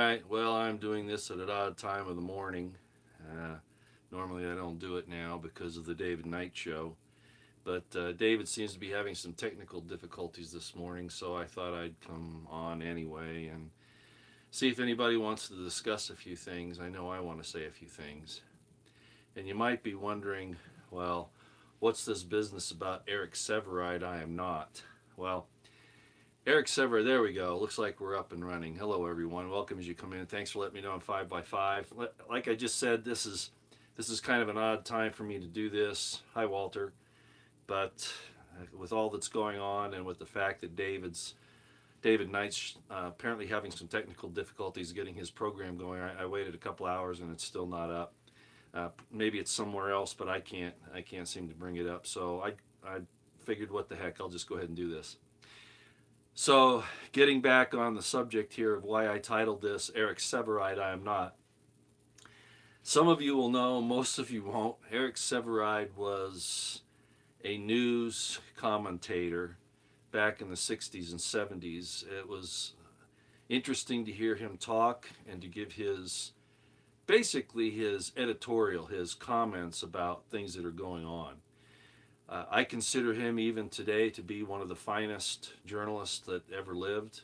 right, well, I'm doing this at an odd time of the morning. Uh, Normally, I don't do it now because of the David Knight show. But David seems to be having some technical difficulties this morning, so I thought I'd come on anyway and see if anybody wants to discuss a few things. I know I want to say a few things. And you might be wondering, well, what's this business about Eric Sevareid I Am Not? Well, Eric Sever, there we go. Looks like we're up and running. Hello, everyone. Welcome as you come in. Thanks for letting me know I'm 5 by 5. Like I just said, this is kind of an odd time for me to do this. Hi, Walter. But with all that's going on, and with the fact that David Knight's apparently having some technical difficulties getting his program going, I waited a couple hours and it's still not up. Maybe it's somewhere else, but I can't seem to bring it up. So I figured, what the heck? I'll just go ahead and do this. So, getting back on the subject here of why I titled this Eric Sevareid I Am Not. Some of you will know, most of you won't. Eric Sevareid was a news commentator back in the 60s and 70s. It was interesting to hear him talk and to give basically his editorial, his comments about things that are going on. I consider him even today to be one of the finest journalists that ever lived.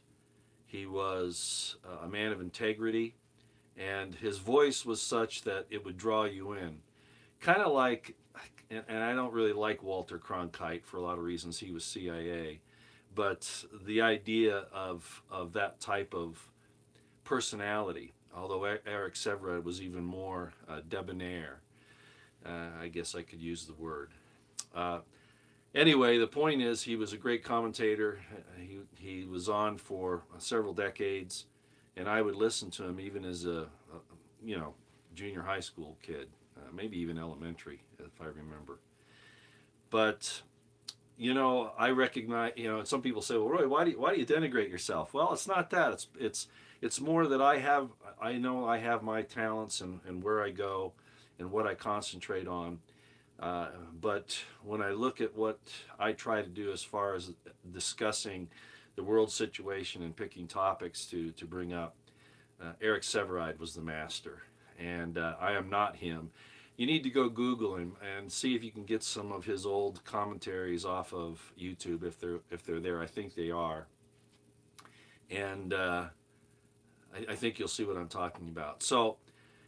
He was a man of integrity, and his voice was such that it would draw you in. Kind of like, and I don't really like Walter Cronkite for a lot of reasons. He was CIA, but the idea of that type of personality, although Eric Sevareid was even more debonair, I guess I could use the word. Uh, anyway, the point is, he was a great commentator. He was on for several decades, and I would listen to him even as a junior high school kid, maybe even elementary, if I remember. But I recognize. Some people say, "Well, Roy, why do you denigrate yourself?" Well, it's not that. It's more that I know I have my talents and where I go, and what I concentrate on. But when I look at what I try to do as far as discussing the world situation and picking topics to bring up, Eric Sevareid was the master, and I am not him. You need to go Google him and see if you can get some of his old commentaries off of YouTube if they're there. I think they are, and I think you'll see what I'm talking about. So,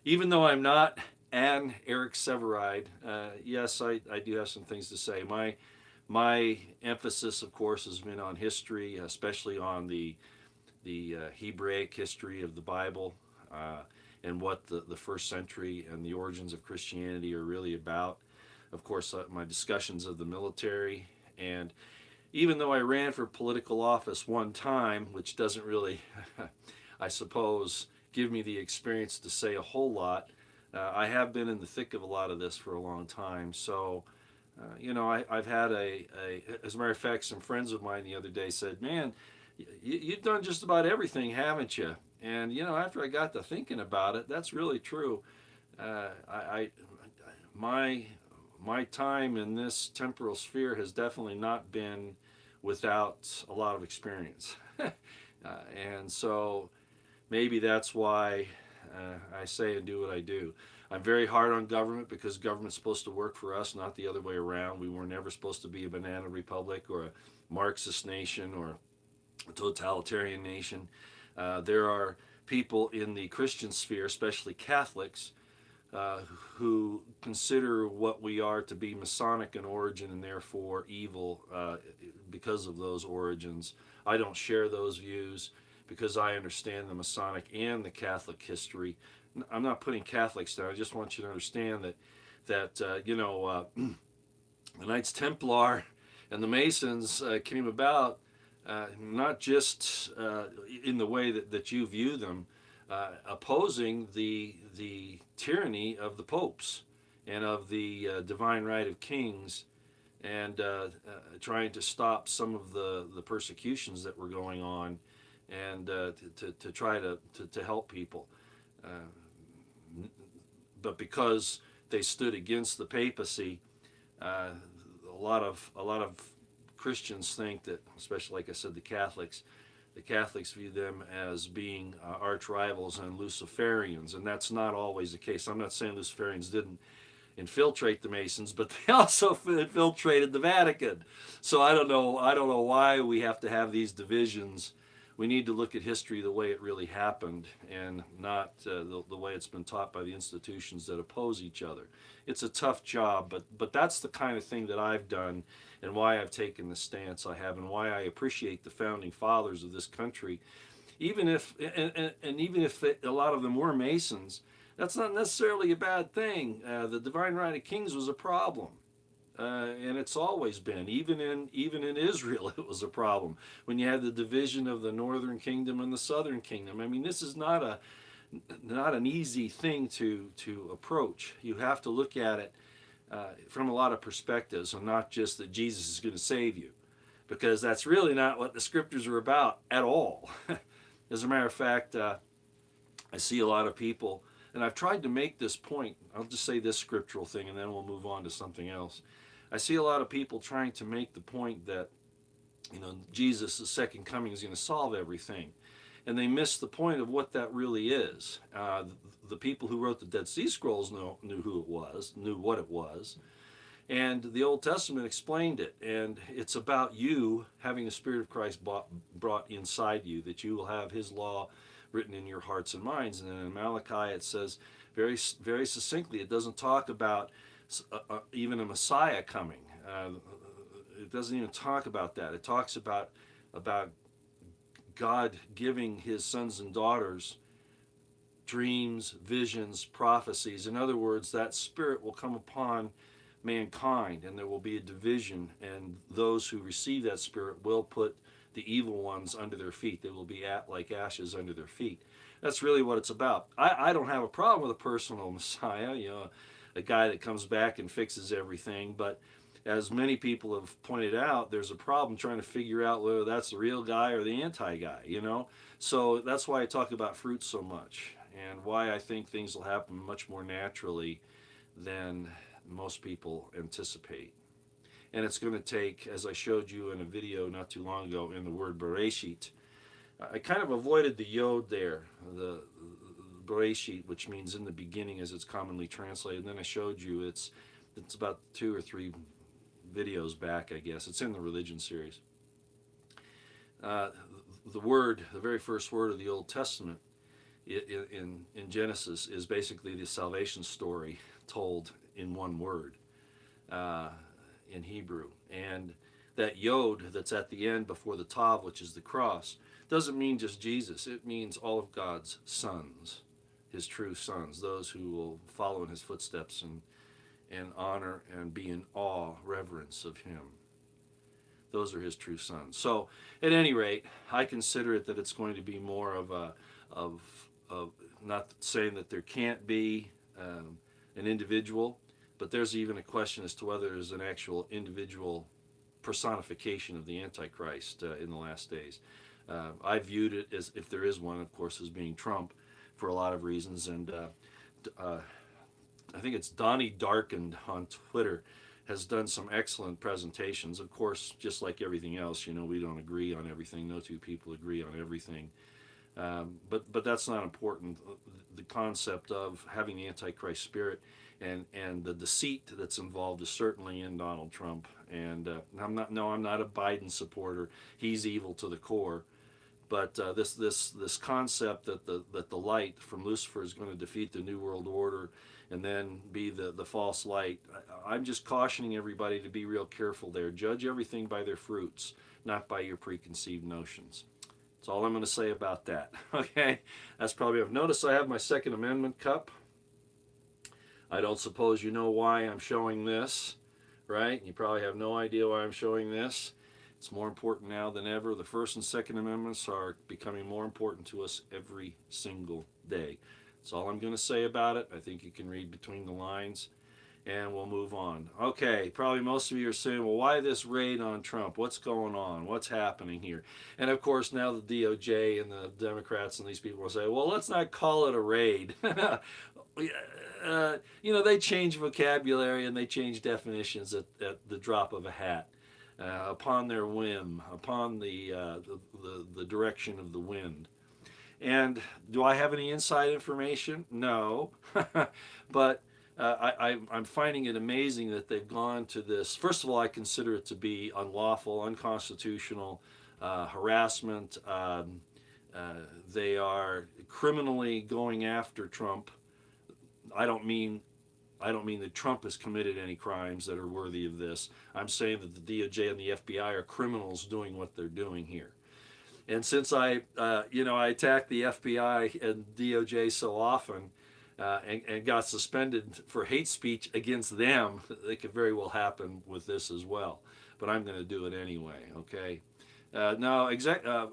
even though I'm not an Eric Sevareid, yes, I do have some things to say. My emphasis, of course, has been on history, especially on the Hebraic history of the Bible, and what the first century and the origins of Christianity are really about. Of course, my discussions of the military, and even though I ran for political office one time, which doesn't really, I suppose, give me the experience to say a whole lot, I have been in the thick of a lot of this for a long time. So, I've had as a matter of fact, some friends of mine the other day said, "Man, you've done just about everything, haven't you?" And after I got to thinking about it, that's really true. I my time in this temporal sphere has definitely not been without a lot of experience, and so maybe that's why I say and do what I do. I'm very hard on government because government's supposed to work for us, not the other way around. We were never supposed to be a banana republic or a Marxist nation or a totalitarian nation. There are people in the Christian sphere, especially Catholics, who consider what we are to be Masonic in origin and therefore evil because of those origins. I don't share those views because I understand the Masonic and the Catholic history. I'm not putting Catholics down. I just want you to understand that the Knights Templar and the Masons came about not just in the way that you view them, opposing the tyranny of the popes and of the divine right of kings, and trying to stop some of the persecutions that were going on, and to try to help people. But because they stood against the papacy, a lot of Christians think that, especially like I said, the Catholics, The Catholics view them as being arch rivals and Luciferians, and that's not always the case. I'm not saying Luciferians didn't infiltrate the Masons, but they also infiltrated the Vatican. So I don't know. I don't know why we have to have these divisions. We need to look at history the way it really happened, and not the way it's been taught by the institutions that oppose each other. It's a tough job, but that's the kind of thing that I've done, and why I've taken the stance I have, and why I appreciate the founding fathers of this country. Even if and even if a lot of them were Masons, that's not necessarily a bad thing. The divine right of kings was a problem, and it's always been. Even in Israel, it was a problem when you had the division of the northern kingdom and the southern kingdom. I mean, this is not an easy thing to approach. You have to look at it from a lot of perspectives, and not just that Jesus is going to save you, because that's really not what the scriptures are about at all. As a matter of fact, I see a lot of people, and I've tried to make this point. I'll just say this scriptural thing, and then we'll move on to something else. I see a lot of people trying to make the point that, Jesus' second coming is going to solve everything. And they miss the point of what that really is. The people who wrote the Dead Sea Scrolls knew who it was, knew what it was. And the Old Testament explained it. And it's about you having the Spirit of Christ brought inside you, that you will have His law written in your hearts and minds. And then in Malachi it says very, very succinctly, it doesn't talk about even a Messiah coming. It doesn't even talk about that. It talks about God giving His sons and daughters dreams, visions, prophecies. In other words, that Spirit will come upon mankind, and there will be a division, and those who receive that Spirit will put the evil ones under their feet. They will be like ashes under their feet. That's really what it's about. I don't have a problem with a personal Messiah, a guy that comes back and fixes everything, but as many people have pointed out, there's a problem trying to figure out whether that's the real guy or the anti-guy, So that's why I talk about fruit so much, and why I think things will happen much more naturally than most people anticipate. And it's going to take, as I showed you in a video not too long ago, in the word Bereshit. I kind of avoided the yod there, the Bereshit, which means in the beginning as it's commonly translated. And then I showed you it's about 2 or 3 videos back, I guess. It's in the religion series. The very first word of the Old Testament in Genesis is basically the salvation story told in one word in Hebrew. And that yod that's at the end before the tav, which is the cross, doesn't mean just Jesus. It means all of God's sons, His true sons, those who will follow in His footsteps and honor and be in awe, reverence of Him. Those are His true sons. So, at any rate, I consider it that it's going to be more of not saying that there can't be an individual, but there's even a question as to whether there's an actual individual personification of the Antichrist in the last days. I viewed it as, if there is one, of course, as being Trump for a lot of reasons, and I think it's Donnie Darkened on Twitter has done some excellent presentations. Of course, just like everything else, we don't agree on everything. No two people agree on everything. But that's not important. The concept of having the Antichrist spirit and the deceit that's involved is certainly in Donald Trump. And I'm not a Biden supporter. He's evil to the core. But this concept that the light from Lucifer is going to defeat the New World Order and then be the false light, I'm just cautioning everybody to be real careful there. Judge everything by their fruits, not by your preconceived notions. That's all I'm going to say about that. Okay, that's probably enough. Notice I have my Second Amendment cup. I don't suppose you know why I'm showing this, right? You probably have no idea why I'm showing this. It's more important now than ever. The First and Second Amendments are becoming more important to us every single day. That's all I'm going to say about it. I think you can read between the lines, and we'll move on. Okay, probably most of you are saying, well, why this raid on Trump? What's going on? What's happening here? And of course, now the DOJ and the Democrats and these people will say, well, let's not call it a raid. They change vocabulary and they change definitions at the drop of a hat. upon their whim, upon the direction of the wind. And do I have any inside information? No. But I'm finding it amazing that they've gone to this. First of all, I consider it to be unlawful, unconstitutional, harassment. They are criminally going after Trump. I don't mean I don't mean that Trump has committed any crimes that are worthy of this. I'm saying that the DOJ and the FBI are criminals doing what they're doing here. And since I attack the FBI and DOJ so often, and got suspended for hate speech against them, it could very well happen with this as well. But I'm going to do it anyway. Okay. Now,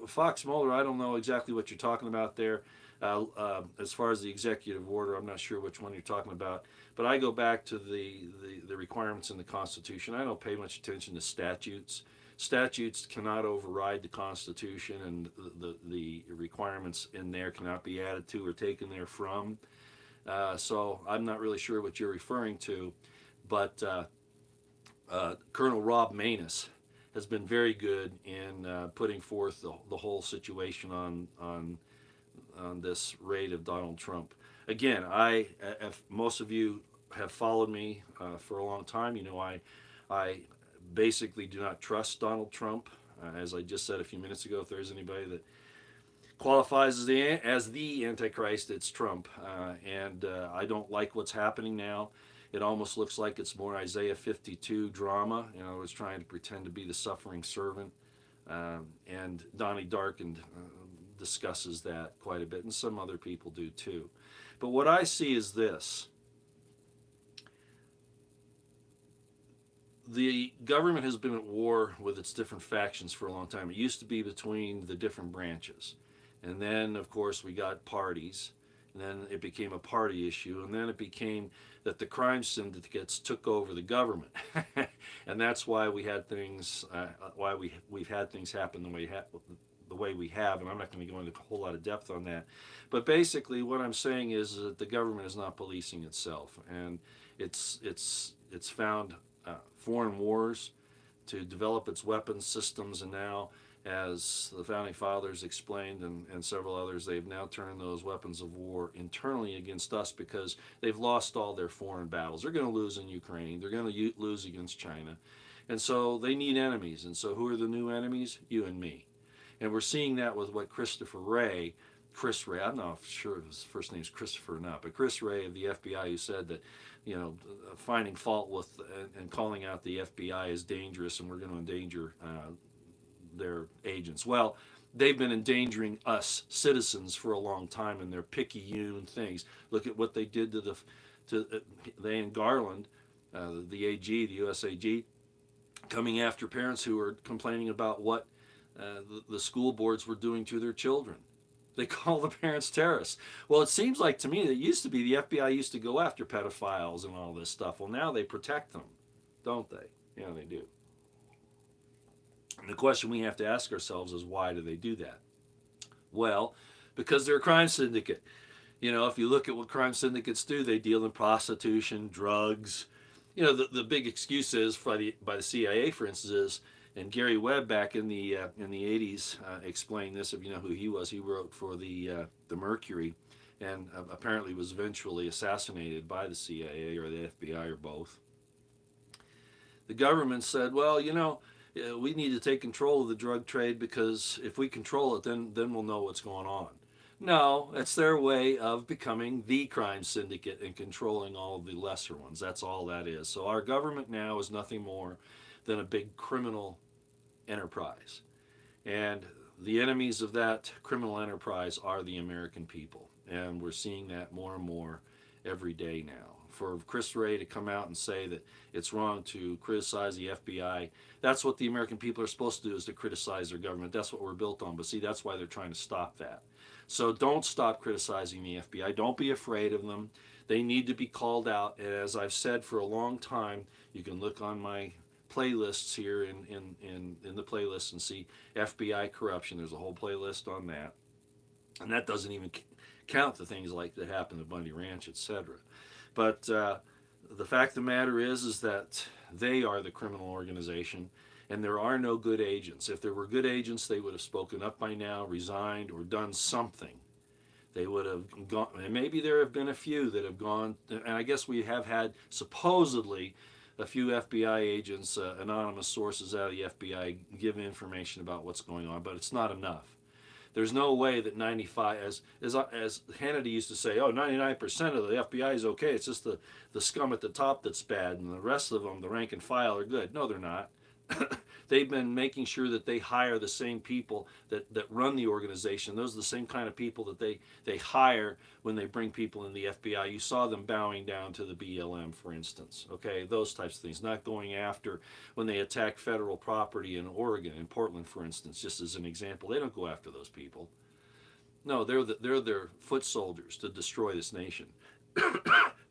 Fox Mulder, I don't know exactly what you're talking about there. As far as the executive order, I'm not sure which one you're talking about. But I go back to the requirements in the Constitution. I don't pay much attention to statutes. Statutes cannot override the Constitution, and the requirements in there cannot be added to or taken there from. So I'm not really sure what you're referring to, but Colonel Rob Manus has been very good in putting forth the whole situation on this raid of Donald Trump. Again, if most of you have followed me for a long time, I basically do not trust Donald Trump. As I just said a few minutes ago, if there's anybody that qualifies as the Antichrist, it's Trump. And I don't like what's happening now. It almost looks like it's more Isaiah 52 drama. I was trying to pretend to be the suffering servant. And Donnie Darkin discusses that quite a bit, and some other people do too. But what I see is this. The government has been at war with its different factions for a long time. It used to be between the different branches. And then, of course, we got parties. And then it became a party issue. And then it became that the crime syndicates took over the government. And that's why we had things, we've had things happen the way we have. And I'm not going to go into a whole lot of depth on that. But basically, what I'm saying is that the government is not policing itself. And it's found foreign wars to develop its weapons systems, and now, as the founding fathers explained and several others, they've now turned those weapons of war internally against us because they've lost all their foreign battles. They're going to lose in Ukraine. They're going to lose against China. And so they need enemies. And so who are the new enemies? You and me. And we're seeing that with what Chris Wray, I'm not sure if his first name is Christopher or not, but Chris Wray of the FBI, who said that, finding fault with and calling out the FBI as dangerous and we're going to endanger their agents. Well, they've been endangering us citizens for a long time, and they're picayune things. Look at what they did they and Garland, the AG, the U.S. AG, coming after parents who were complaining about what the school boards were doing to their children. They call the parents terrorists. Well, it seems like to me that it used to be the FBI used to go after pedophiles and all this stuff. Well, now they protect them, don't they? Yeah, they do. And the question we have to ask ourselves is, why do they do that? Well, because they're a crime syndicate. If you look at what crime syndicates do, they deal in prostitution, drugs. The big excuse is by the CIA, for instance, is, and Gary Webb back in the 80s explained this. If you know who he was, he wrote for the Mercury, and apparently was eventually assassinated by the CIA or the FBI or both. The government said, well, we need to take control of the drug trade because if we control it, then we'll know what's going on. No, it's their way of becoming the crime syndicate and controlling all of the lesser ones. That's all that is. So our government now is nothing more than a big criminal enterprise. And the enemies of that criminal enterprise are the American people. And we're seeing that more and more every day now. For Chris Wray to come out and say that it's wrong to criticize the FBI, that's what the American people are supposed to do, is to criticize their government. That's what we're built on. But see, that's why they're trying to stop that. So don't stop criticizing the FBI. Don't be afraid of them. They need to be called out. And as I've said for a long time, you can look on my playlists here in the playlist and see FBI corruption. There's a whole playlist on that. And that doesn't even count the things like that happened at Bundy Ranch, etc. But the fact of the matter is that they are the criminal organization, And there are no good agents. If there were good agents, they would have spoken up by now, resigned, or done something. They would have gone, and maybe there have been a few that have gone, and I guess we have had supposedly a few FBI agents, anonymous sources out of the FBI, give information about what's going on, but it's not enough. There's no way that 95, as Hannity used to say, oh, 99% of the FBI is okay. It's just the scum at the top that's bad, and the rest of them, the rank and file, are good. No, they're not. They've been making sure that they hire the same people that run the organization. Those are the same kind of people that they hire when they bring people in the FBI. You saw them bowing down to the BLM, for instance. Okay, those types of things. Not going after when they attack federal property in Oregon, in Portland, for instance, just as an example. They don't go after those people. No, they're their foot soldiers to destroy this nation.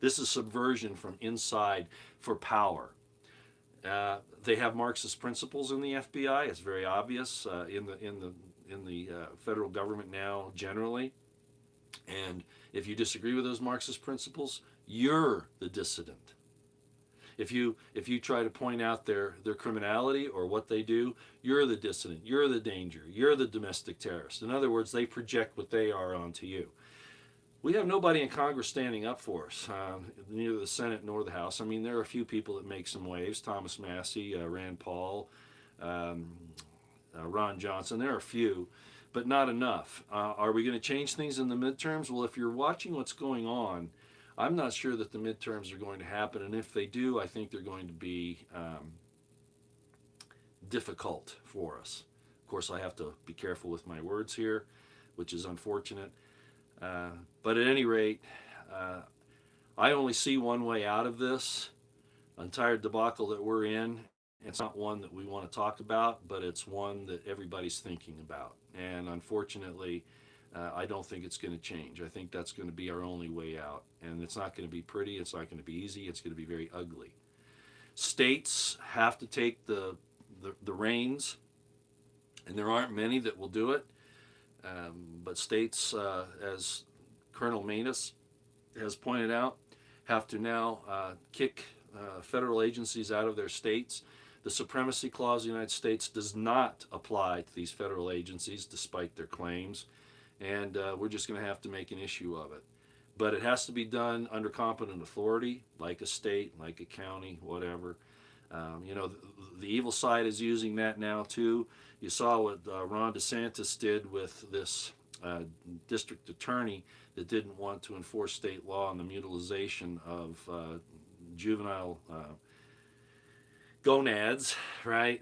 This is subversion from inside for power. They have Marxist principles in the FBI. It's very obvious in the federal government now generally. And if you disagree with those Marxist principles, you're the dissident. If you try to point out their criminality or what they do, you're the dissident. You're the danger. You're the domestic terrorist. In other words, they project what they are onto you. We have nobody in Congress standing up for us, neither the Senate nor the House. I mean, there are a few people that make some waves: Thomas Massie, Rand Paul, um, Ron Johnson. There are a few, but not enough. Are we going to change things in the midterms? Well, if you're watching what's going on, I'm not sure that the midterms are going to happen, and if they do, I think they're going to be difficult for us. Of course, I have to be careful with my words here, which is unfortunate. But at any rate, uh, I only see one way out of this entire debacle that we're in. It's not one that we want to talk about, but it's one that everybody's thinking about. And unfortunately, I don't think it's going to change. I think that's going to be our only way out. And it's not going to be pretty. It's not going to be easy. It's going to be very ugly. States have to take the reins, and there aren't many that will do it. But states, as Colonel Manus has pointed out, have to now kick federal agencies out of their states. The Supremacy Clause of the United States does not apply to these federal agencies, despite their claims, and we're just going to have to make an issue of it. But it has to be done under competent authority, like a state, like a county, whatever. The evil side is using that now too. You saw what Ron DeSantis did with this district attorney that didn't want to enforce state law on the mutilization of juvenile gonads, right?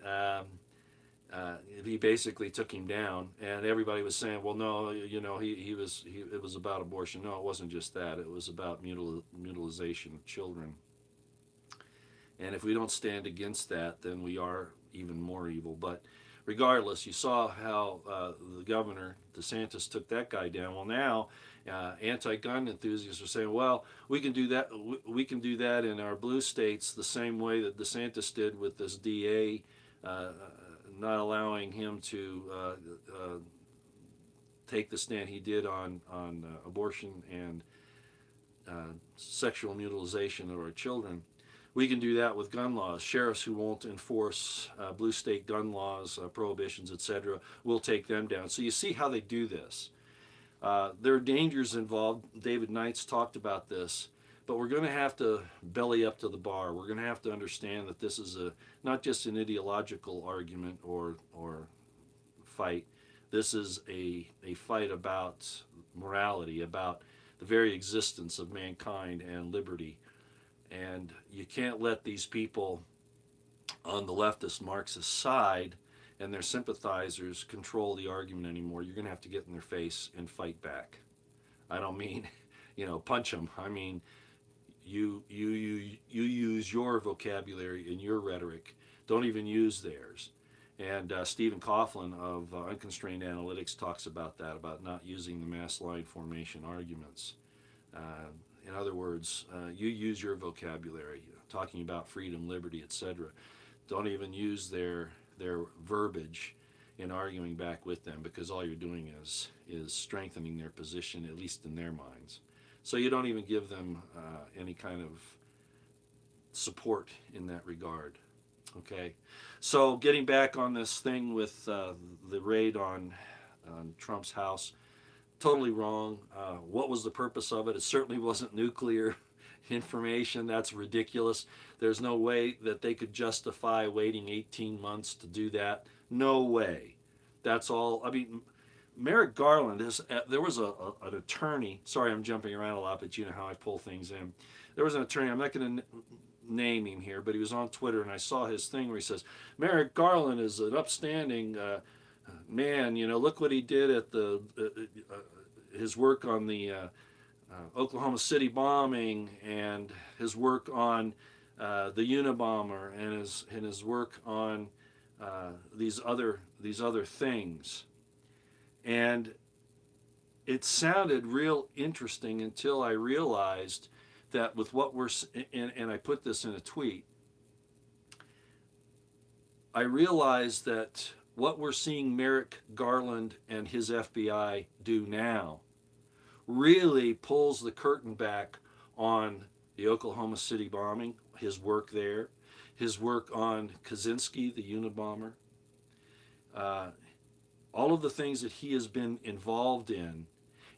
He basically took him down, and everybody was saying, "Well, no, it was about abortion." No, it wasn't just that. It was about mutilization of children. And if we don't stand against that, then we are even more evil. But regardless, you saw how the governor DeSantis took that guy down. Well, now anti-gun enthusiasts are saying, "Well, we can do that. We can do that in our blue states the same way that DeSantis did with this DA, not allowing him to take the stand he did on abortion and sexual mutilization of our children." We can do that with gun laws. Sheriffs who won't enforce blue state gun laws, prohibitions, etc., will take them down. So you see how they do this. There are dangers involved. David Knights talked about this, but we're going to have to belly up to the bar. We're going to have to understand that this is not just an ideological argument or fight. This is a fight about morality, about the very existence of mankind and liberty. And you can't let these people on the leftist Marxist side and their sympathizers control the argument anymore. You're going to have to get in their face and fight back. I don't mean, punch them. I mean, you use your vocabulary and your rhetoric. Don't even use theirs. And Stephen Coughlin of Unconstrained Analytics talks about that, about not using the mass line formation arguments. In other words, you use your vocabulary, talking about freedom, liberty, etc. Don't even use their verbiage in arguing back with them, because all you're doing is strengthening their position, at least in their minds. So you don't even give them any kind of support in that regard. Okay, so getting back on this thing with the raid on Trump's house, totally wrong. What was the purpose of it? It certainly wasn't nuclear information. That's ridiculous. There's no way that they could justify waiting 18 months to do that. No way. That's all. I mean, Merrick Garland is. There was an attorney. Sorry, I'm jumping around a lot, but you know how I pull things in. There was an attorney. I'm not going to name him here, but he was on Twitter, and I saw his thing where he says Merrick Garland is an upstanding man. You know, look what he did at the his work on the Oklahoma City bombing, and his work on the Unabomber, and his work on these other things. And it sounded real interesting until I realized that with what we're and I put this in a tweet. I realized that what we're seeing Merrick Garland and his FBI do now really pulls the curtain back on the Oklahoma City bombing, his work there, his work on Kaczynski, the Unabomber, uh, all of the things that he has been involved in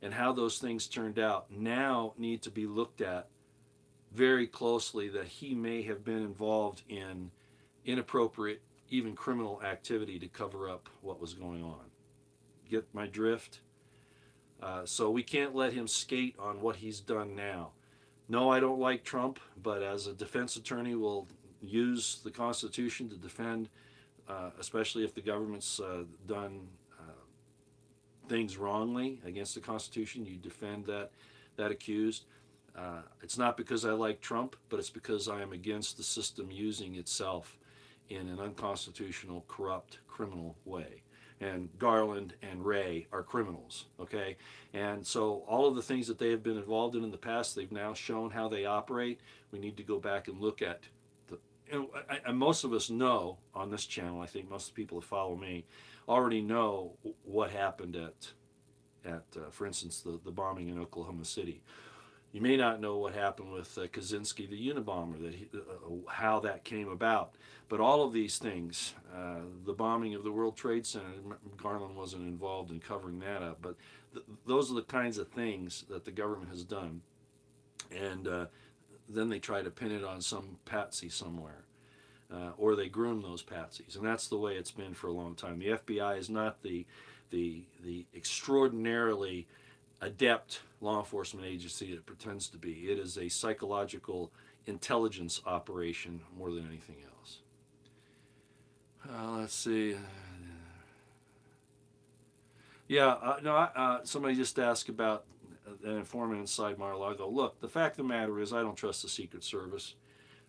and how those things turned out now need to be looked at very closely, that he may have been involved in inappropriate, even criminal activity to cover up what was going on. Get my drift? So we can't let him skate on what he's done now. No, I don't like Trump, but as a defense attorney, will use the Constitution to defend, especially if the government's done things wrongly against the Constitution. You defend that accused. It's not because I like Trump, but it's because I am against the system using itself in an unconstitutional, corrupt, criminal way. And Garland and Ray are criminals, okay? And so all of the things that they have been involved in the past, they've now shown how they operate. We need to go back and look at the. And most of us know on this channel, I think most of the people that follow me already know what happened at for instance, the bombing in Oklahoma City. You may not know what happened with Kaczynski, the Unabomber, how that came about. But all of these things, the bombing of the World Trade Center, Garland wasn't involved in covering that up. But those are the kinds of things that the government has done. And then they try to pin it on some patsy somewhere. Or they groom those patsies. And that's the way it's been for a long time. The FBI is not the extraordinarily adept law enforcement agency that it pretends to be. It is a psychological intelligence operation more than anything else. Let's see. Yeah, no. Somebody just asked about an informant inside Mar-a-Lago. Look, the fact of the matter is, I don't trust the Secret Service.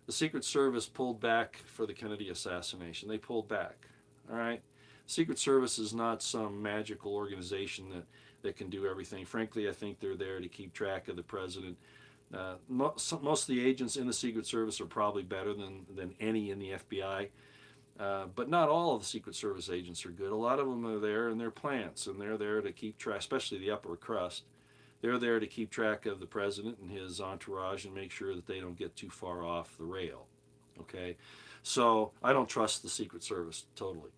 The Secret Service pulled back for the Kennedy assassination. They pulled back. All right. Secret Service is not some magical organization that can do everything. Frankly, I think they're there to keep track of the president. Most of the agents in the Secret Service are probably better than any in the FBI. But not all of the Secret Service agents are good. A lot of them are there in their plants, and they're there to keep track, especially the upper crust. They're there to keep track of the president and his entourage and make sure that they don't get too far off the rail. Okay? So I don't trust the Secret Service totally.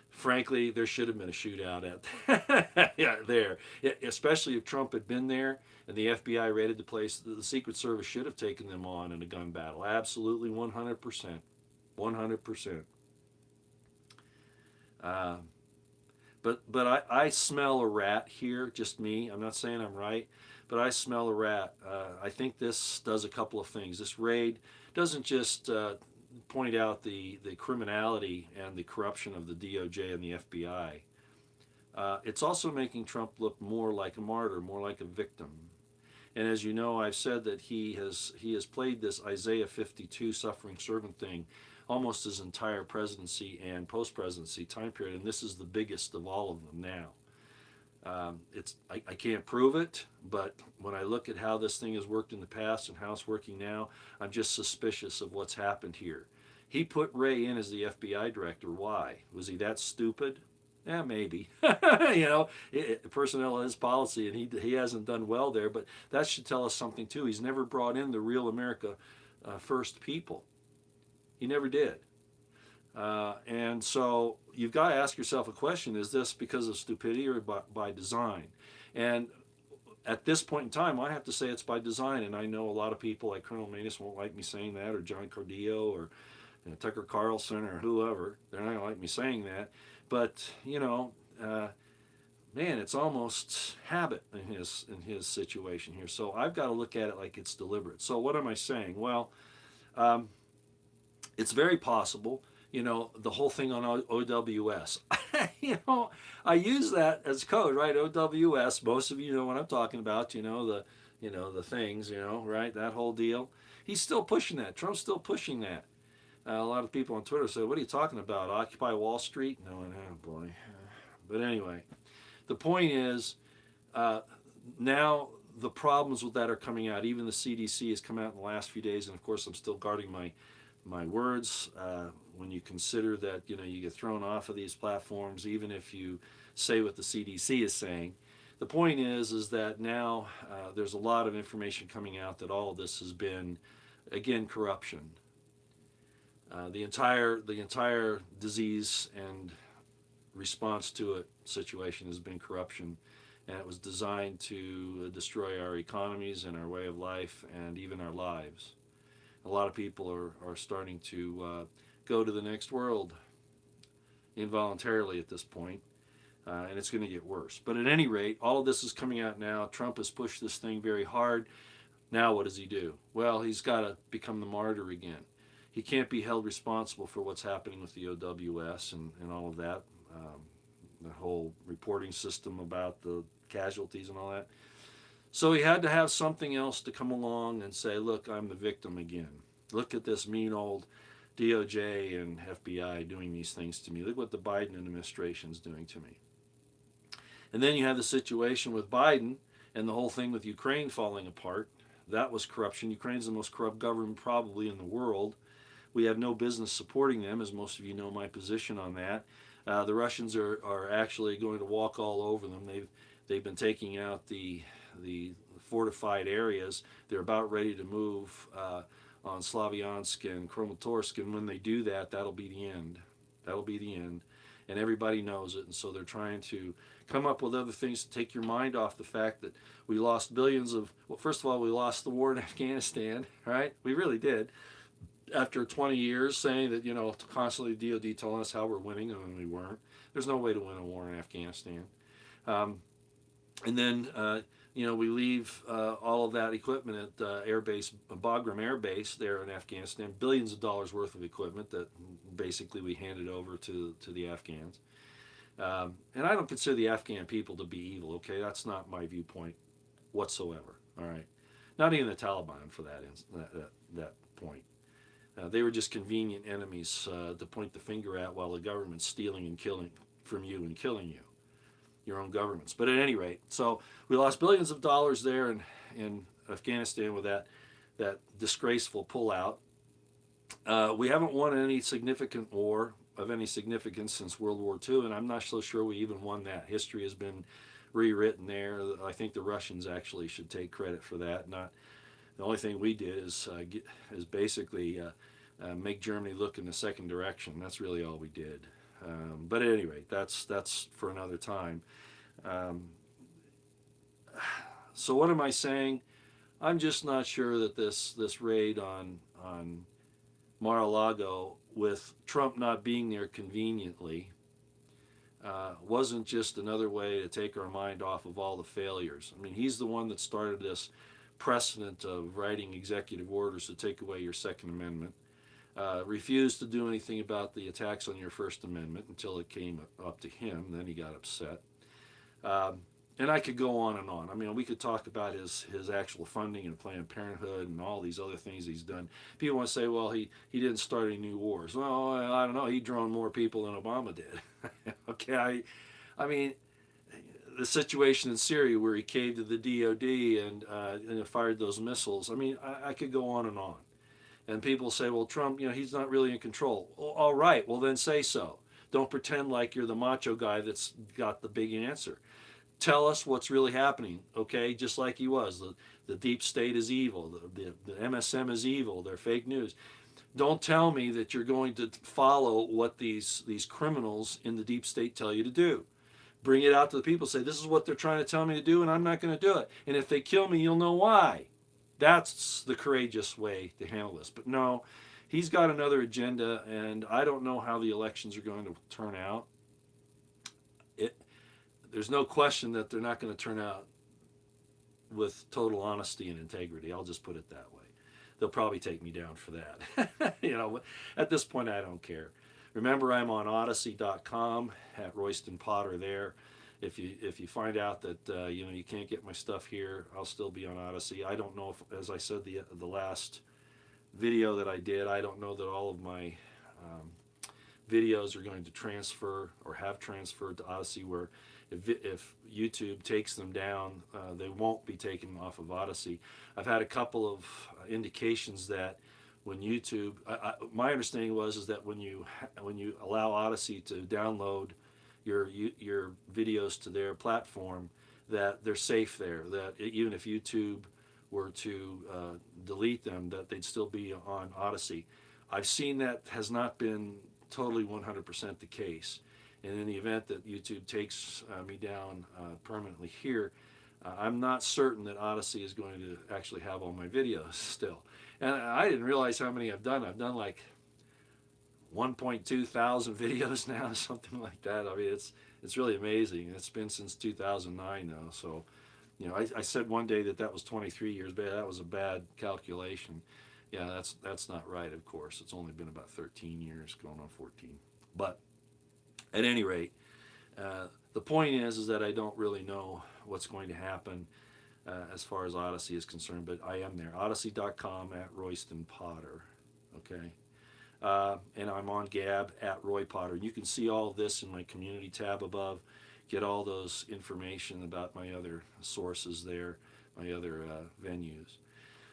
Frankly, there should have been a shootout at yeah, there. Especially if Trump had been there and the FBI raided the place, the Secret Service should have taken them on in a gun battle. Absolutely, 100%. 100%. But I smell a rat here, just me. I'm not saying I'm right, but I smell a rat. I think this does a couple of things. This raid doesn't just point out the criminality and the corruption of the DOJ and the FBI. It's also making Trump look more like a martyr, more like a victim. And as you know, I've said that he has played this Isaiah 52 suffering servant thing almost his entire presidency and post-presidency time period, and this is the biggest of all of them now. I can't prove it, but when I look at how this thing has worked in the past and how it's working now, I'm just suspicious of what's happened here. He put Ray in as the FBI director. Why? Was he that stupid? Yeah, maybe. Personnel is policy, and he hasn't done well there, but that should tell us something too. He's never brought in the real America first people. He never did. And so you've got to ask yourself a question: is this because of stupidity or by design? And at this point in time, I have to say it's by design. And I know a lot of people like Colonel Manus won't like me saying that, or John Cardillo, or Tucker Carlson, or whoever. They're not going to like me saying that. But, man, it's almost habit in his situation here. So I've got to look at it like it's deliberate. So what am I saying? Well, um, it's very possible. The whole thing on OWS. I use that as code, right? OWS. Most of you know what I'm talking about. The things. Right? That whole deal. He's still pushing that. Trump's still pushing that. A lot of people on Twitter say, "What are you talking about? Occupy Wall Street?" No, oh boy. But anyway, the point is, uh, now the problems with that are coming out. Even the CDC has come out in the last few days, and of course, I'm still guarding my words. When you consider that you get thrown off of these platforms, even if you say what the CDC is saying. The point is that now there's a lot of information coming out that all of this has been, again, corruption. The entire disease and response to it situation has been corruption, and it was designed to destroy our economies and our way of life and even our lives. A lot of people are starting to go to the next world involuntarily at this point, and it's going to get worse. But at any rate, all of this is coming out now. Trump has pushed this thing very hard. Now, what does he do? Well, he's got to become the martyr again. He can't be held responsible for what's happening with the OWS and all of that, the whole reporting system about the casualties and all that. So he had to have something else to come along and say, look, I'm the victim again. Look at this mean old DOJ and FBI doing these things to me. Look what the Biden administration is doing to me. And then you have the situation with Biden and the whole thing with Ukraine falling apart. That was corruption. Ukraine's the most corrupt government probably in the world. We have no business supporting them, as most of you know my position on that. The Russians are actually going to walk all over them. They've been taking out the fortified areas. They're about ready to move on Slavyansk and Kramatorsk, and when they do that, that'll be the end. That'll be the end, and everybody knows it. And so they're trying to come up with other things to take your mind off the fact that we lost billions of. Well, first of all, we lost the war in Afghanistan, right? We really did. After 20 years saying that, constantly DOD telling us how we're winning, and we weren't. There's no way to win a war in Afghanistan. Um, and then, we leave all of that equipment at Bagram Air Base there in Afghanistan, billions of dollars worth of equipment that basically we handed over to the Afghans. And I don't consider the Afghan people to be evil, okay? That's not my viewpoint whatsoever, all right? Not even the Taliban for that point. They were just convenient enemies to point the finger at while the government's stealing and killing from you and killing you, your own governments. But at any rate, so we lost billions of dollars there in Afghanistan with that disgraceful pullout. We haven't won any significant war of any significance since World War II, and I'm not so sure we even won that. History has been rewritten there. I think the Russians actually should take credit for that. Not the only thing we did is basically make Germany look in the second direction. That's really all we did. But at any rate, that's for another time. Um, so what am I saying? I'm just not sure that this raid on Mar-a-Lago, with Trump not being there conveniently, wasn't just another way to take our mind off of all the failures. I mean, he's the one that started this precedent of writing executive orders to take away your Second Amendment. Refused to do anything about the attacks on your First Amendment until it came up to him. Then he got upset. And I could go on and on. I mean, we could talk about his actual funding and Planned Parenthood and all these other things he's done. People want to say, well, he didn't start any new wars. Well, I don't know. He droned more people than Obama did. Okay, I mean, the situation in Syria where he caved to the DOD and fired those missiles. I mean, I could go on and on. And people say, well, Trump, he's not really in control. Well, all right, well, then say so. Don't pretend like you're the macho guy that's got the big answer. Tell us what's really happening, okay? Just like he was. The deep state is evil. The MSM is evil. They're fake news. Don't tell me that you're going to follow what these criminals in the deep state tell you to do. Bring it out to the people. Say, this is what they're trying to tell me to do, and I'm not going to do it. And if they kill me, you'll know why. That's the courageous way to handle this. But no, he's got another agenda, and I don't know how the elections are going to turn out. It, there's no question that they're not going to turn out with total honesty and integrity. I'll just put it that way. They'll probably take me down for that. At this point, I don't care. Remember, I'm on Odyssey.com at Royston Potter there. If you find out that you can't get my stuff here, I'll still be on Odyssey. I don't know if, as I said the last video that I did, I don't know that all of my videos are going to transfer or have transferred to Odyssey. Where if YouTube takes them down, they won't be taken off of Odyssey. I've had a couple of indications that when YouTube, my understanding is that when you allow Odyssey to download your videos to their platform, that they're safe there. That even if YouTube were to delete them, that they'd still be on Odyssey. I've seen that has not been totally 100% the case. And in the event that YouTube takes me down permanently here, I'm not certain that Odyssey is going to actually have all my videos still. And I didn't realize how many I've done. I've done like 1.2 thousand videos now, something like that. I mean, it's really amazing. It's been since 2009 now. So, I said one day that was 23 years, but that was a bad calculation. Yeah, that's not right, of course. It's only been about 13 years, going on 14. But at any rate, the point is that I don't really know what's going to happen as far as Odyssey is concerned, but I am there. Odyssey.com at Royston Potter. Okay. And I'm on Gab at Roy Potter. You can see all of this in my community tab above. Get all those information about my other sources there, my other venues.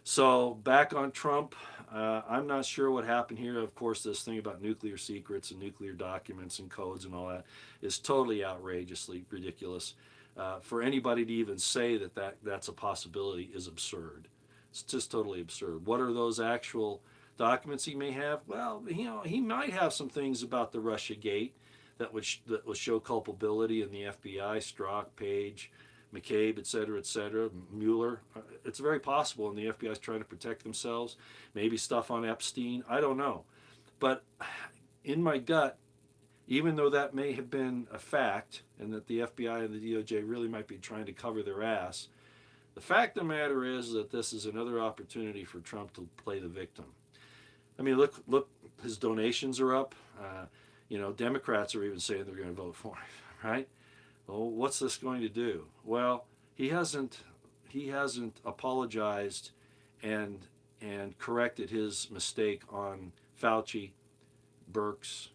So back on Trump, I'm not sure what happened here. Of course, this thing about nuclear secrets and nuclear documents and codes and all that is totally outrageously ridiculous. For anybody to even say that's a possibility is absurd. It's just totally absurd. What are those actual documents he may have? Well, he might have some things about the Russia Gate that would show culpability in the FBI, Strzok, Page, McCabe, et cetera, Mueller. It's very possible, and the FBI is trying to protect themselves. Maybe stuff on Epstein. I don't know. But in my gut, even though that may have been a fact, and that the FBI and the DOJ really might be trying to cover their ass, the fact of the matter is that this is another opportunity for Trump to play the victim. I mean, look, his donations are up. Democrats are even saying they're going to vote for him, right? Well, what's this going to do? Well, he hasn't apologized and corrected his mistake on Fauci, Birx,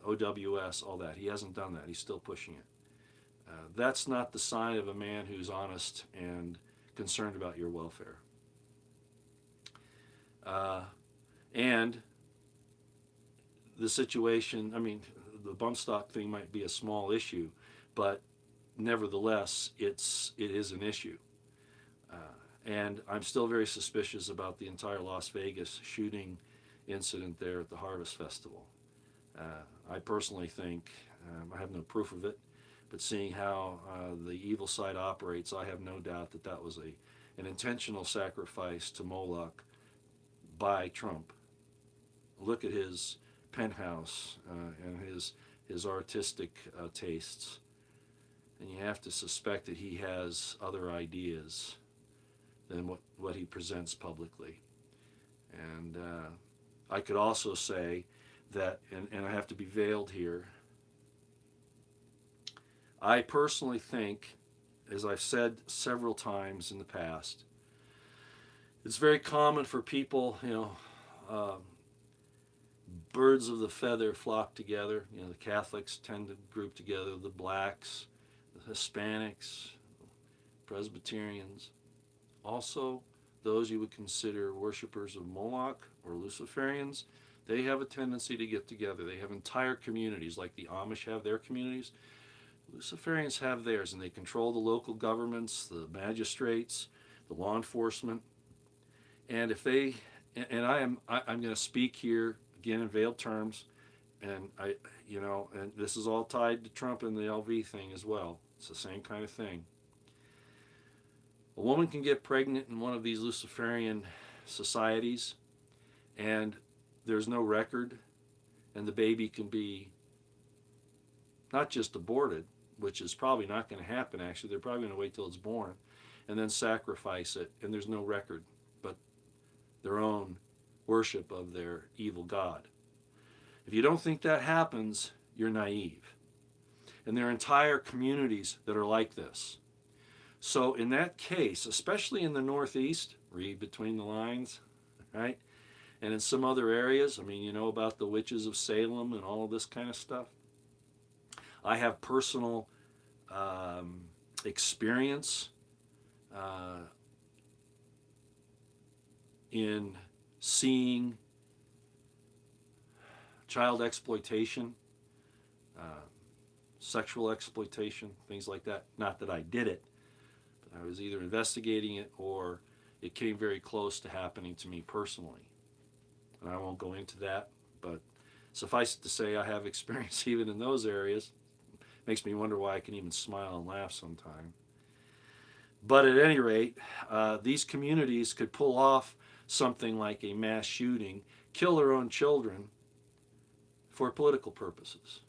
OWS, all that. He hasn't done that. He's still pushing it. That's not the sign of a man who's honest and concerned about your welfare. And the situation, I mean, the bump stock thing might be a small issue, but nevertheless, it is an issue. And I'm still very suspicious about the entire Las Vegas shooting incident there at the Harvest Festival. I personally think, I have no proof of it, but seeing how the evil side operates, I have no doubt that was an intentional sacrifice to Moloch by Trump. Look at his penthouse and his artistic tastes, and you have to suspect that he has other ideas than what he presents publicly. And I could also say that, and I have to be veiled here, I personally think, as I've said several times in the past, it's very common for people, birds of the feather flock together. The Catholics tend to group together, the blacks, the Hispanics, Presbyterians. Also, those you would consider worshipers of Moloch or Luciferians, they have a tendency to get together. They have entire communities, like the Amish have their communities. Luciferians have theirs, and they control the local governments, the magistrates, the law enforcement. And if they I'm going to speak here again in veiled terms, and and this is all tied to Trump and the LV thing as well. It's the same kind of thing. A woman can get pregnant in one of these Luciferian societies, and there's no record, and the baby can be not just aborted, which is probably not going to happen. Actually, they're probably going to wait till it's born, and then sacrifice it, and there's no record, but their own worship of their evil god. If you don't think that happens, you're naive. And there are entire communities that are like this. So in that case, especially in the Northeast, read between the lines, right? And in some other areas, I mean, you know about the witches of Salem and all of this kind of stuff. I have personal experience in seeing child exploitation, uh, sexual exploitation, things like that. Not that I did it, but I was either investigating it or it came very close to happening to me personally. And I won't go into that, but suffice it to say, I have experience even in those areas. Makes me wonder why I can even smile and laugh sometimes. But at any rate, these communities could pull off something like a mass shooting, kill their own children for political purposes.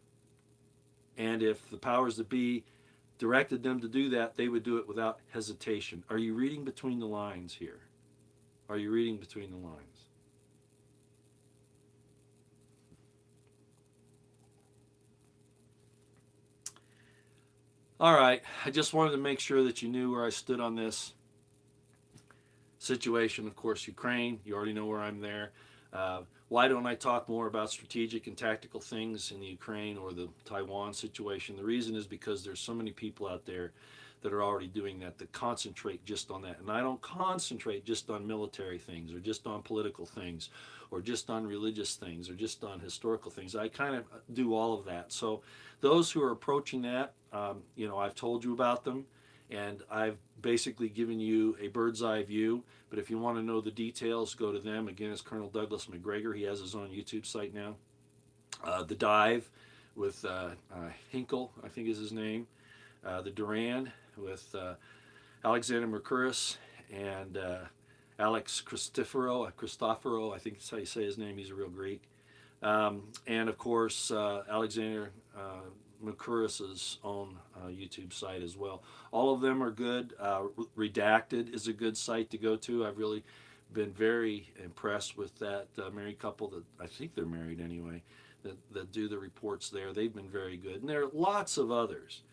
And if the powers that be directed them to do that, they would do it without hesitation. Are you reading between the lines here? Are you reading between the lines? All right, I just wanted to make sure that you knew where I stood on this situation. Of course, Ukraine, you already know where I'm there. Why don't I talk more about strategic and tactical things in the Ukraine or the Taiwan situation? The reason is because there's so many people out there that are already doing that concentrate just on that. And I don't concentrate just on military things or just on political things or just on religious things or just on historical things. I kind of do all of that. So those who are approaching that, I've told you about them and I've basically given you a bird's eye view. But if you want to know the details, go to them. Again, it's Colonel Douglas McGregor. He has his own YouTube site now. The Dive with Hinkle, I think is his name. The Duran with Alexander Mercouris and Alex Christoforo, I think that's how you say his name. He's a real Greek. And of course, Alexander Mercouris's own YouTube site as well. All of them are good. Redacted is a good site to go to. I've really been very impressed with that married couple that I think they're married anyway that do the reports there. They've been very good, and there are lots of others.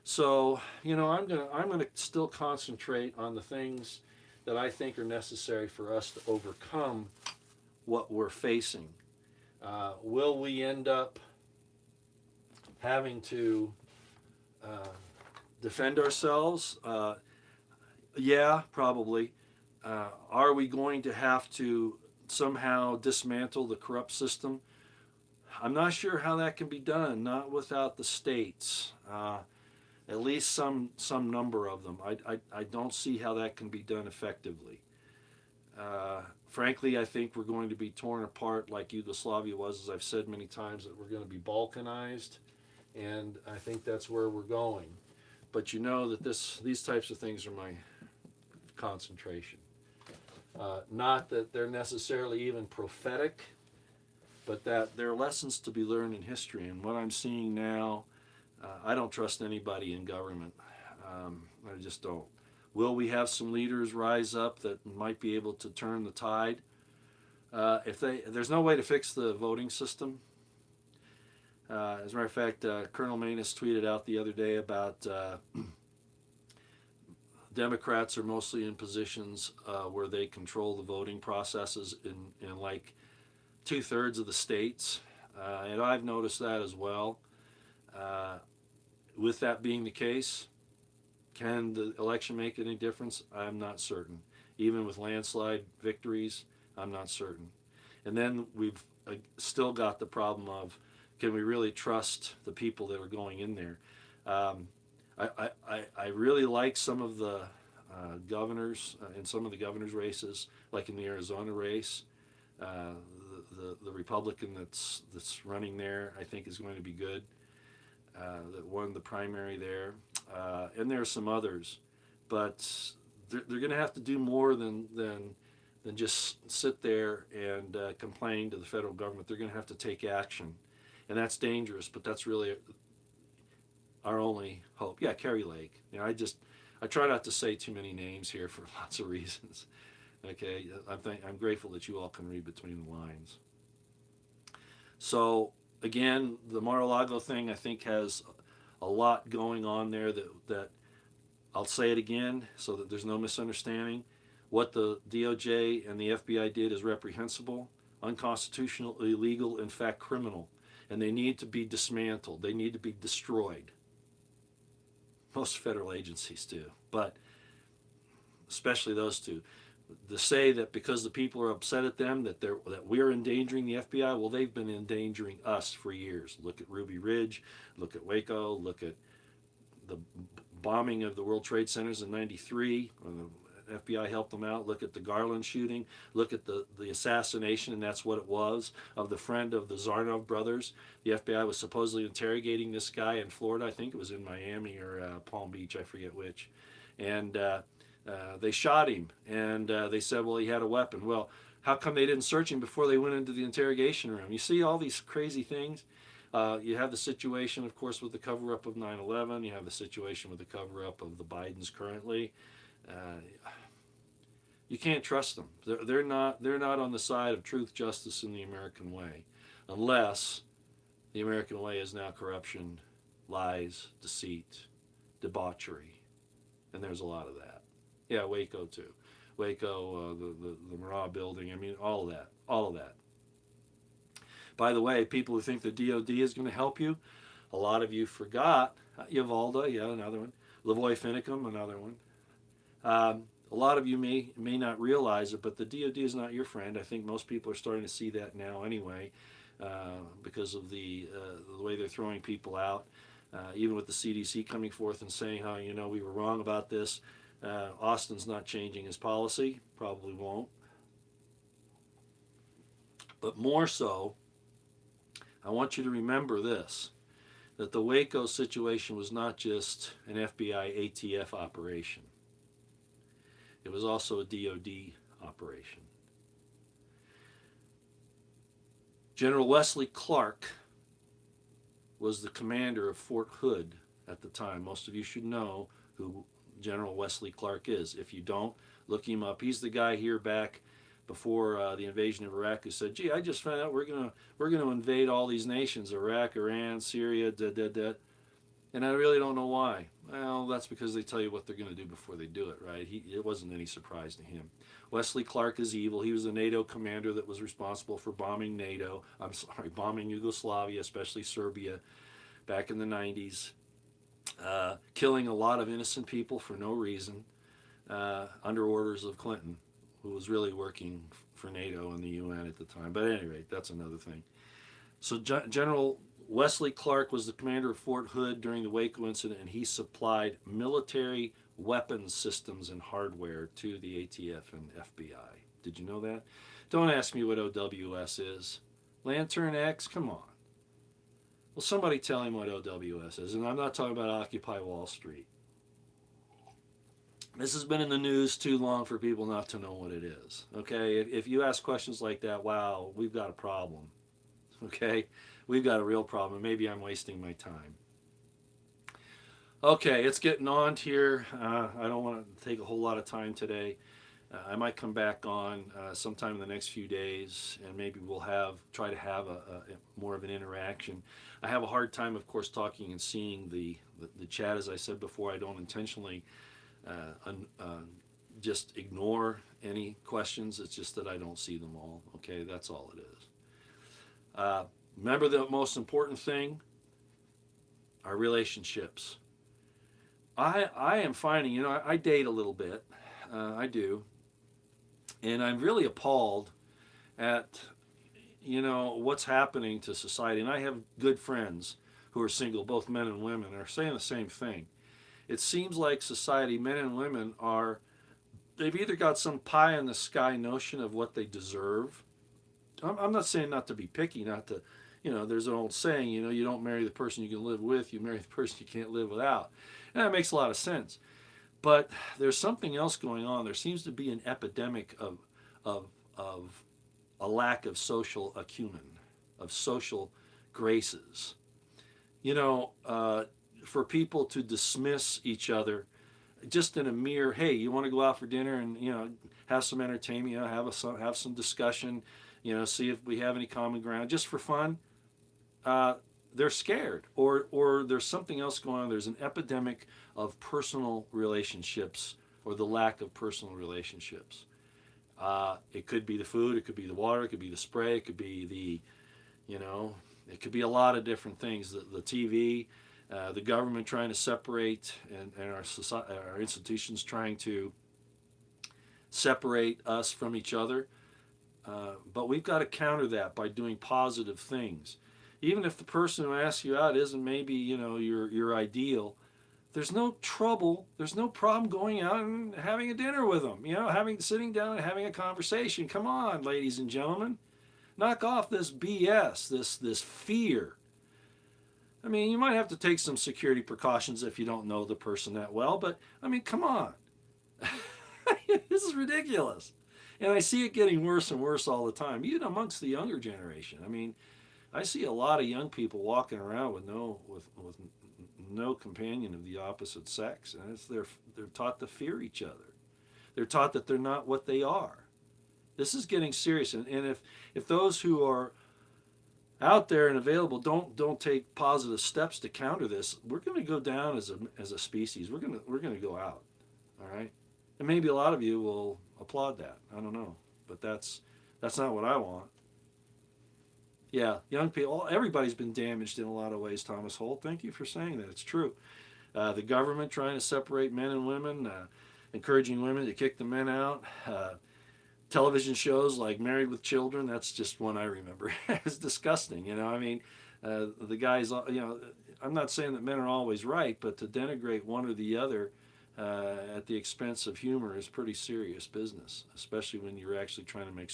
So I'm gonna still concentrate on the things that I think are necessary for us to overcome what we're facing. Will we end up having to defend ourselves? Yeah, probably. Are we going to have to somehow dismantle the corrupt system? I'm not sure how that can be done, not without the states. At least some number of them. I don't see how that can be done effectively. Frankly, I think we're going to be torn apart like Yugoslavia was, as I've said many times, that we're going to be balkanized, and I think that's where we're going. But you know that these types of things are my concentration. Not that they're necessarily even prophetic, but that there are lessons to be learned in history. And what I'm seeing now, I don't trust anybody in government. I just don't. Will we have some leaders rise up that might be able to turn the tide? There's no way to fix the voting system. As a matter of fact, Colonel Manus tweeted out the other day about Democrats are mostly in positions where they control the voting processes in like 2/3 of the states, and I've noticed that as well. With that being the case, can the election make any difference? I'm not certain. Even with landslide victories, I'm not certain. And then we've still got the problem of, can we really trust the people that are going in there? I really like some of the governors in some of the governors' races, like in the Arizona race. Uh, the Republican that's running there, I think, is going to be good. That won the primary there, and there are some others, but they're going to have to do more than just sit there and complain to the federal government. They're going to have to take action, and that's dangerous. But that's really our only hope. Yeah, Kerry Lake. I try not to say too many names here for lots of reasons. Okay, I'm grateful that you all can read between the lines. So again, the Mar-a-Lago thing I think has a lot going on there that I'll say it again so that there's no misunderstanding. What the DOJ and the FBI did is reprehensible, unconstitutional, illegal, in fact criminal, and they need to be dismantled. They need to be destroyed. Most federal agencies do, but especially those two. To say that because the people are upset at them that we're endangering the FBI, well, they've been endangering us for years. Look at Ruby Ridge, look at Waco, look at the bombing of the World Trade Centers in '93 when the FBI helped them out. Look at the Garland shooting. Look at the assassination, and that's what it was, of the friend of the Zarnov brothers. The FBI was supposedly interrogating this guy in Florida. I think it was in Miami or Palm Beach, I forget which. And they shot him, and they said, well, he had a weapon. Well, how come they didn't search him before they went into the interrogation room? You see all these crazy things. You have the situation, of course, with the cover-up of 9/11. You have the situation with the cover-up of the Bidens currently. You can't trust them. They're not on the side of truth, justice, and the American way, unless the American way is now corruption, lies, deceit, debauchery, and there's a lot of that. Yeah, Waco too. Waco, the Murrah building. I mean, all of that. By the way, people who think the DOD is going to help you, a lot of you forgot. Uvalde, yeah, another one. Lavoy Finicum, another one. A lot of you may not realize it, but the DOD is not your friend. I think most people are starting to see that now anyway, because of the way they're throwing people out. Even with the CDC coming forth and saying how we were wrong about this. Austin's not changing his policy, probably won't. But more so, I want you to remember this, that the Waco situation was not just an FBI ATF operation. It was also a DOD operation. General Wesley Clark was the commander of Fort Hood at the time. Most of you should know who General Wesley Clark is. If you don't, look him up. He's the guy here back before the invasion of Iraq who said, "Gee, I just found out we're gonna invade all these nations: Iraq, Iran, Syria, and I really don't know why." Well, that's because they tell you what they're going to do before they do it, right? It wasn't any surprise to him. Wesley Clark is evil. He was a NATO commander that was responsible for bombing bombing Yugoslavia, especially Serbia, back in the 90s. Killing a lot of innocent people for no reason, under orders of Clinton, who was really working for NATO and the UN at the time. But at any rate, that's another thing. So General Wesley Clark was the commander of Fort Hood during the Waco incident, and he supplied military weapons systems and hardware to the ATF and FBI. Did you know that? Don't ask me what OWS is. Lantern X? Come on. Well, somebody tell him what OWS is, and I'm not talking about Occupy Wall Street. This has been in the news too long for people not to know what it is. Okay, if you ask questions like that, wow, we've got a problem. Okay, we've got a real problem. Maybe I'm wasting my time. Okay, it's getting on here. I don't want to take a whole lot of time today. I might come back on sometime in the next few days, and maybe we'll try to have a more of an interaction. I have a hard time, of course, talking and seeing the chat. As I said before, I don't intentionally just ignore any questions. It's just that I don't see them all. Okay, that's all it is. Remember the most important thing: our relationships. I am finding, I date a little bit. I do. And I'm really appalled at, what's happening to society. And I have good friends who are single, both men and women, are saying the same thing. It seems like society, men and women, they've either got some pie in the sky notion of what they deserve, I'm not saying not to be picky, not to, there's an old saying, you don't marry the person you can live with, you marry the person you can't live without. And that makes a lot of sense. But there's something else going on. There seems to be an epidemic of, of a lack of social acumen, of social graces. You know, for people to dismiss each other just in a mere, hey, you want to go out for dinner and have some entertainment, have some discussion, see if we have any common ground, just for fun. Uh, they're scared, or there's something else going on. There's an epidemic of personal relationships, or the lack of personal relationships. It could be the food, it could be the water, it could be the spray, it could be you know, it could be a lot of different things. The TV, the government trying to separate, and our society, our institutions trying to separate us from each other. But we've got to counter that by doing positive things. Even if the person who asks you out isn't maybe your ideal, there's no trouble. There's no problem going out and having a dinner with them. Sitting down and having a conversation. Come on, ladies and gentlemen, knock off this BS, this fear. I mean, you might have to take some security precautions if you don't know the person that well, but I mean, come on. This is ridiculous. And I see it getting worse and worse all the time, even amongst the younger generation. I mean, I see a lot of young people walking around with no companion of the opposite sex, and they're taught to fear each other. They're taught that they're not what they are. This is getting serious, and if those who are out there and available don't take positive steps to counter this, we're going to go down as a species. We're going to go out. All right, and maybe a lot of you will applaud that. I don't know, but that's not what I want. Yeah, young people, everybody's been damaged in a lot of ways, Thomas Holt. Thank you for saying that. It's true. The government trying to separate men and women, encouraging women to kick the men out. Television shows like Married with Children, that's just one I remember. It's disgusting, I mean, the guys, I'm not saying that men are always right, but to denigrate one or the other at the expense of humor is pretty serious business, especially when you're actually trying to make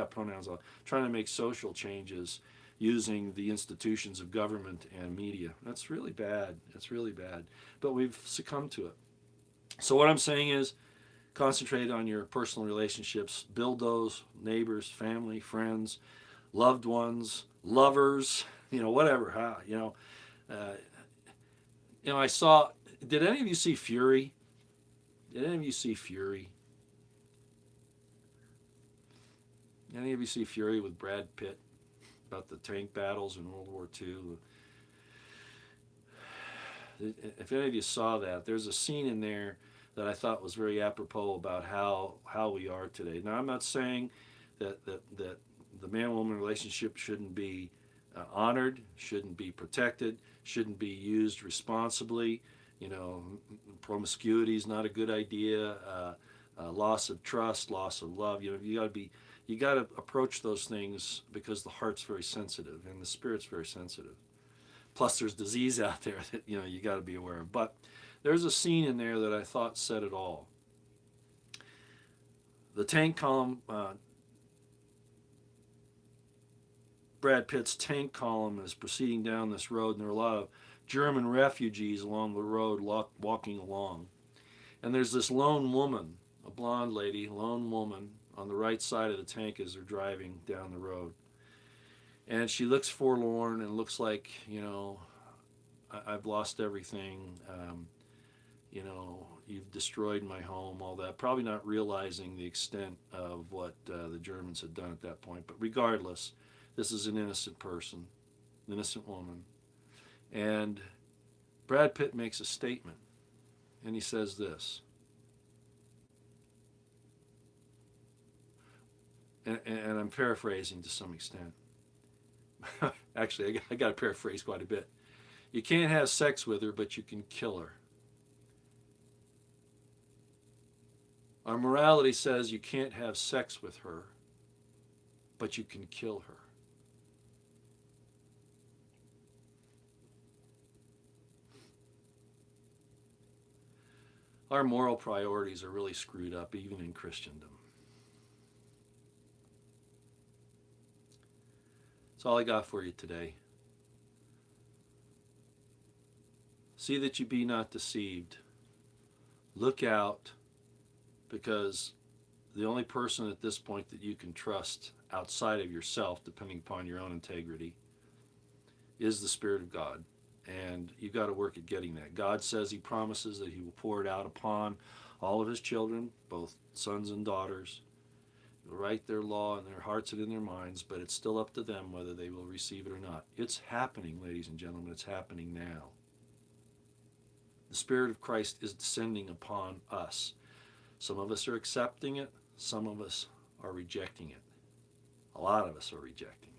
pronouns, trying to make social changes using the institutions of government and media. That's really bad. It's really bad. But we've succumbed to it. So what I'm saying is, concentrate on your personal relationships. Build those: neighbors, family, friends, loved ones, lovers, whatever. I saw. Did any of you see Fury? Did any of you see Fury? Any of you see Fury with Brad Pitt about the tank battles in World War II? If any of you saw that, there's a scene in there that I thought was very apropos about how we are today. Now, I'm not saying that the man-woman relationship shouldn't be honored, shouldn't be protected, shouldn't be used responsibly. Promiscuity is not a good idea. Loss of trust, loss of love. You got to approach those things because the heart's very sensitive and the spirit's very sensitive. Plus, there's disease out there that you got to be aware of. But there's a scene in there that I thought said it all. The tank column, Brad Pitt's tank column is proceeding down this road, and there are a lot of German refugees along the road walking along. And there's this lone woman, a blonde lady, lone woman, on the right side of the tank as they're driving down the road. And she looks forlorn and looks like, I've lost everything. You've destroyed my home, all that. Probably not realizing the extent of what the Germans had done at that point. But regardless, this is an innocent person, an innocent woman. And Brad Pitt makes a statement, and he says this. And I'm paraphrasing to some extent. Actually, I got to paraphrase quite a bit. You can't have sex with her, but you can kill her. Our morality says you can't have sex with her, but you can kill her. Our moral priorities are really screwed up, even in Christendom. That's all I got for you today. See that you be not deceived. Look out, because the only person at this point that you can trust outside of yourself, depending upon your own integrity, is the Spirit of God. And you've got to work at getting that. God says He promises that He will pour it out upon all of His children, both sons and daughters. He'll write their law in their hearts and in their minds, but it's still up to them whether they will receive it or not. It's happening, ladies and gentlemen. It's happening now. The Spirit of Christ is descending upon us. Some of us are accepting it. Some of us are rejecting it. A lot of us are rejecting it.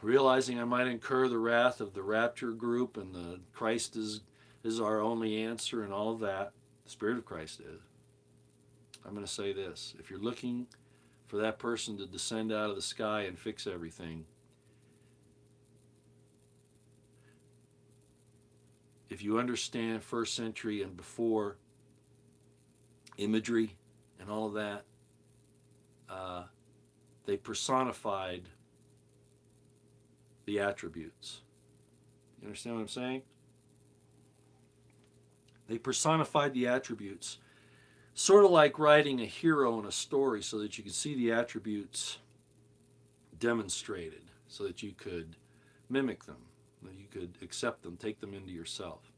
Realizing I might incur the wrath of the rapture group and the Christ is our only answer and all of that, the Spirit of Christ is. I'm going to say this. If you're looking for that person to descend out of the sky and fix everything, if you understand first century and before imagery and all of that, they personified the attributes. You understand what I'm saying? They personified the attributes. Sort of like writing a hero in a story so that you could see the attributes demonstrated, so that you could mimic them, that you could accept them, take them into yourself.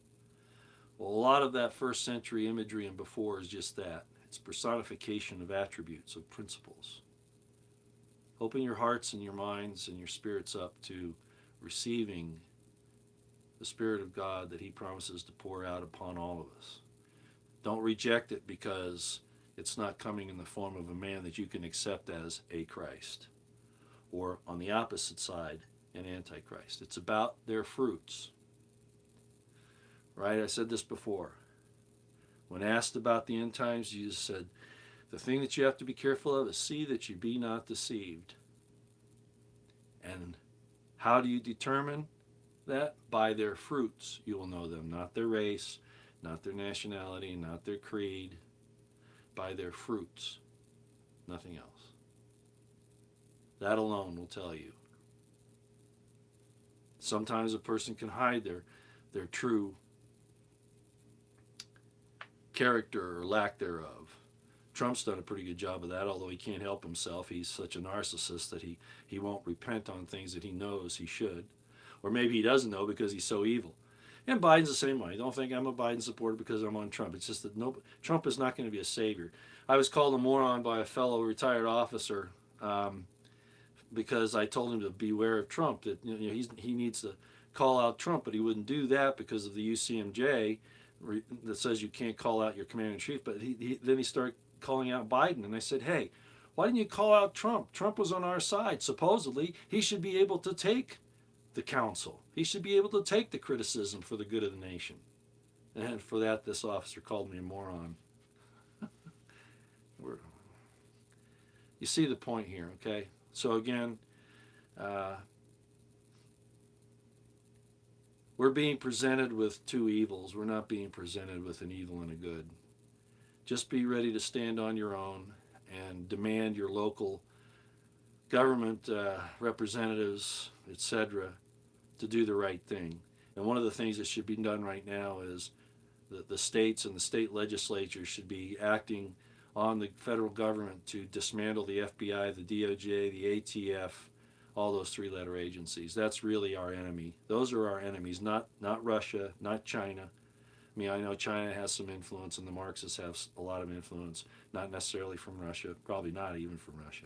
Well, a lot of that first century imagery and before is just that. It's personification of attributes, of principles. Open your hearts and your minds and your spirits up to receiving the Spirit of God that He promises to pour out upon all of us. Don't reject it because it's not coming in the form of a man that you can accept as a Christ, or on the opposite side, an Antichrist. It's about their fruits. Right? I said this before. When asked about the end times, Jesus said, the thing that you have to be careful of is see that you be not deceived. And how do you determine that? By their fruits you will know them. Not their race, not their nationality, not their creed. By their fruits. Nothing else. That alone will tell you. Sometimes a person can hide their true character or lack thereof. Trump's done a pretty good job of that, although he can't help himself. He's such a narcissist that he won't repent on things that he knows he should. Or maybe he doesn't know because he's so evil. And Biden's the same way. Don't think I'm a Biden supporter because I'm on Trump. It's just that Trump is not going to be a savior. I was called a moron by a fellow retired officer because I told him to beware of Trump, that he needs to call out Trump, but he wouldn't do that because of the UCMJ that says you can't call out your commander-in-chief. But then he started calling out Biden, and I said, hey, why didn't you call out Trump? Trump was on our side. Supposedly, he should be able to take the counsel. He should be able to take the criticism for the good of the nation. And for that, this officer called me a moron. You see the point here, okay? So again, we're being presented with two evils. We're not being presented with an evil and a good. Just be ready to stand on your own and demand your local government representatives, etc., to do the right thing. And one of the things that should be done right now is that the states and the state legislatures should be acting on the federal government to dismantle the FBI, the DOJ, the ATF, all those three-letter agencies. That's really our enemy. Those are our enemies, not Russia, not China. I mean, I know China has some influence and the Marxists have a lot of influence, not necessarily from Russia, probably not even from Russia.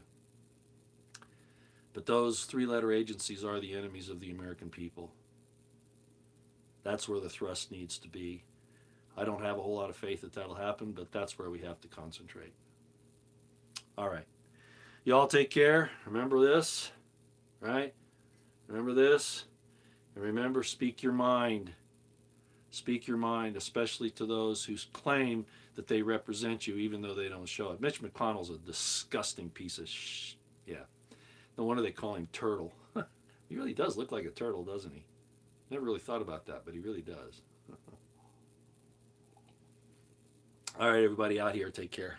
But those three-letter agencies are the enemies of the American people. That's where the thrust needs to be. I don't have a whole lot of faith that that'll happen, but that's where we have to concentrate. All right. Y'all take care. Remember this, right? Remember this. And remember, speak your mind. Speak your mind, especially to those who claim that they represent you, even though they don't show it. Mitch McConnell's a disgusting piece of yeah. No wonder they call him Turtle. He really does look like a turtle, doesn't he? Never really thought about that, but he really does. All right, everybody out here, take care.